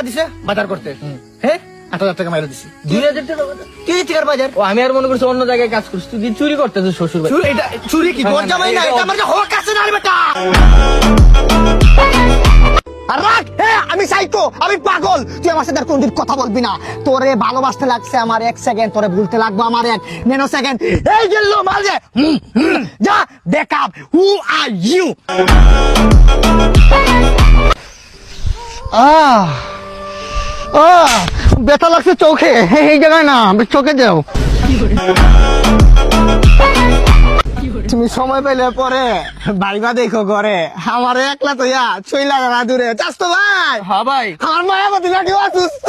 দিছে বাজার করতে, হ্যাঁ 8,000 টাকা মাইরা দিছি। 2,000 টাকা তুই টাকার বাজার। ও আমি আর মনে করছি অন্য জায়গায় কাজ করছিস, তুই চুরি করতেছিস শ্বশুর বাড়ি। এটা চুরি কি? তোর জামাই না, এটা আমার হক আছে না রে বেটা। আর রাখ, হ্যাঁ আমি সাইকো, আমি পাগল। তুই আমার সাথে আর কোনদিন কথা বলবি না। তোরে ভালোবাসতে লাগছে আমার 1 সেকেন্ড, তোরে ভুলতে লাগবে আমার 1 ন্যানো সেকেন্ড। এই গেল মাল যে যা বেক আপ। Who are you? ব্যথা লাগছে চোখে, এই জায়গায় না, চোখে যাও। তুমি সময় পেলে পরে ভাইবা দেখো ঘরে, আমার একলা তো ইয়া চইলা না দূরে। চাস তো ভাই? হ্যাঁ ভাই। আমার মায়াবতী নাকি অসুস্থ।